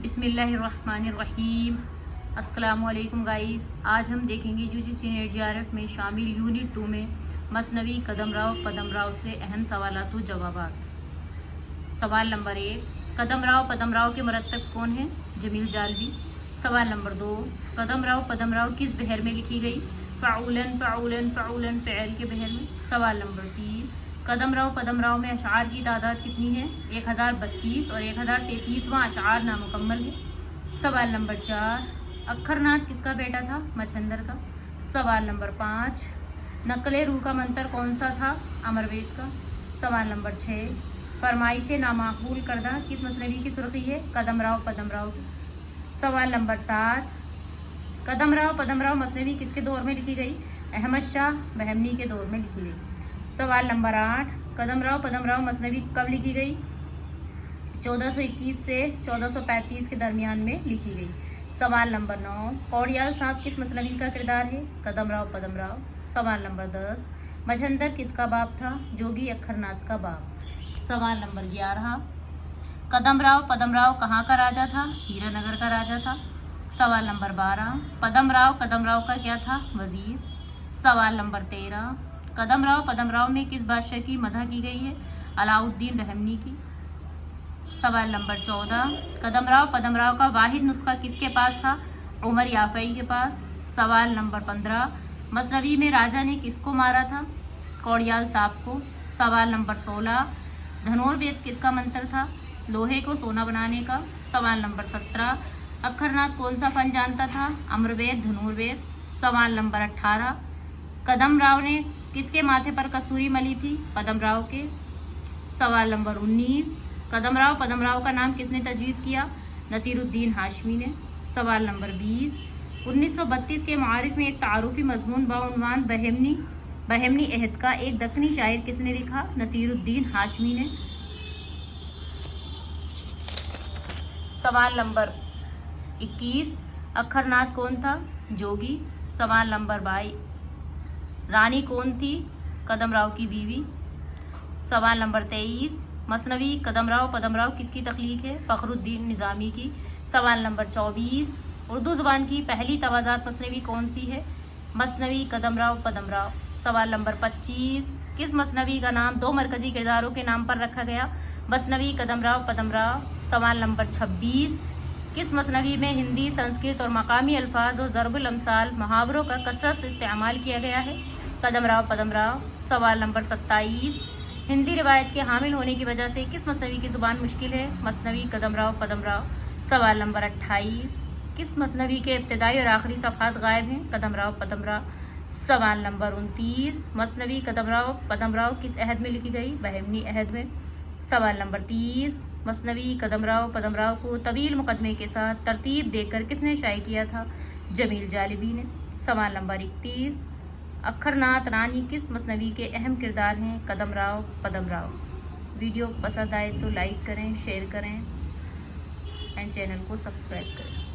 بسم اللہ الرحمن الرحیم۔ السلام علیکم گائز، آج ہم دیکھیں گے UGC نیٹ JRF میں شامل یونٹ 2 میں مثنوی قدم راؤ پدم راؤ سے اہم سوالات و جوابات۔ سوال نمبر 1، قدم راؤ پدم راؤ کے مرتب کون ہیں؟ جمیل جالبی۔ سوال نمبر 2، قدم راؤ پدم راؤ کس بحر میں لکھی گئی؟ فعولن فعولن فعولن فعل کے بحر میں۔ سوال نمبر 3، قدم راؤ پدم راؤ میں اشعار کی تعداد کتنی ہے؟ 1032 اور 1033واں اشعار نامکمل ہے۔ سوال نمبر 4، اکھر ناتھ کس کا بیٹا تھا؟ مچھندر کا۔ سوال نمبر 5، نقل روح کا منتر کون سا تھا؟ امر وید کا۔ سوال نمبر 6، فرمائش نامعقول کردہ کس مثنوی کی سرخی ہے؟ قدم راؤ پدم راؤ کی۔ سوال نمبر 7، قدم راؤ پدم راؤ مثنوی کس کے دور میں لکھی گئی؟ احمد شاہ بہمنی کے دور میں لکھی گئی۔ سوال نمبر 8، قدم راؤ پدم راؤ مثنوی کب لکھی گئی؟ 1421 سے 1435 کے درمیان میں لکھی گئی۔ سوال نمبر 9، کوڑیال صاحب کس مثنوی کا کردار ہے؟ قدم راؤ پدم راؤ۔ سوال نمبر 10، مچھندر کس کا باپ تھا؟ جوگی اکھر ناتھ کا باپ۔ سوال نمبر 11، قدم راؤ پدم راؤ کہاں کا راجا تھا؟ ہیرا نگر کا راجا تھا۔ سوال نمبر 12، پدم راؤ قدم راؤ کا کیا تھا؟ وزیر۔ سوال نمبر 13، قدم راؤ پدم راؤ میں کس بادشاہ کی مدح کی گئی ہے؟ علاؤ الدین بہمنی کی۔ سوال نمبر 14، قدم راؤ پدم راؤ کا واحد نسخہ کس کے پاس تھا؟ عمر یافعی کے پاس۔ سوال نمبر 15، مثنوی میں راجا نے کس کو مارا تھا؟ کوڑیال صاحب کو۔ سوال نمبر 16، دھنور وید کس کا منتر تھا؟ لوہے کو سونا بنانے کا۔ سوال نمبر 17، اکھر ناتھ کون سا فن جانتا تھا؟ امر وید دھنور وید۔ سوال نمبر 18، قدم راؤ نے کس کے ماتھے پر کستوری ملی تھی؟ پدم راؤ کے۔ سوال نمبر 19، قدم راؤ پدم راؤ کا نام کس نے تجویز کیا؟ نصیر الدین ہاشمی نے۔ سوال نمبر 20، 1932 کے معارف میں ایک تعارفی مضمون بعنوان بہمنی عہد کا ایک دکنی شاعر کس نے لکھا؟ نصیر الدین ہاشمی نے۔ سوال نمبر 21، اکھر ناتھ کون تھا؟ جوگی۔ سوال نمبر 22، رانی کون تھی؟ قدم راؤ کی بیوی۔ سوال نمبر 23، مثنوی قدم راؤ پدم راؤ کس کی تخلیق ہے؟ فخر الدین نظامی کی۔ سوال نمبر 24، اردو زبان کی پہلی توازات مثنوی کون سی ہے؟ مثنوی قدم راؤ پدم راؤ۔ سوال نمبر 25، کس مثنوی کا نام دو مرکزی کرداروں کے نام پر رکھا گیا؟ مثنوی قدم راؤ پدم راؤ۔ سوال نمبر 26، کس مثنوی میں ہندی، سنسکرت اور مقامی الفاظ اور ضرب الامثال محاوروں کا کثرت سے استعمال کیا گیا ہے؟ قدم راؤ پدم راؤ۔ سوال نمبر 27، ہندی روایت کے حامل ہونے کی وجہ سے کس مثنوی کی زبان مشکل ہے؟ مثنوی قدم راؤ پدم راؤ۔ سوال نمبر 28، کس مثنوی کے ابتدائی اور آخری صفحات غائب ہیں؟ قدم راؤ پدم راؤ۔ سوال نمبر 29، مثنوی قدم راؤ پدم راؤ کس عہد میں لکھی گئی؟ بہمنی عہد میں۔ سوال نمبر 30، مثنوی قدم راؤ پدم راؤ کو طویل مقدمے کے ساتھ ترتیب دے کر کس نے شائع کیا تھا؟ جمیل جالبی نے۔ سوال نمبر 31، اکھر ناتھ رانی کس مثنوی کے اہم کردار ہیں؟ قدم راؤ پدم راؤ۔ ویڈیو پسند آئے تو لائک کریں، شیئر کریں اینڈ چینل کو سبسکرائب کریں۔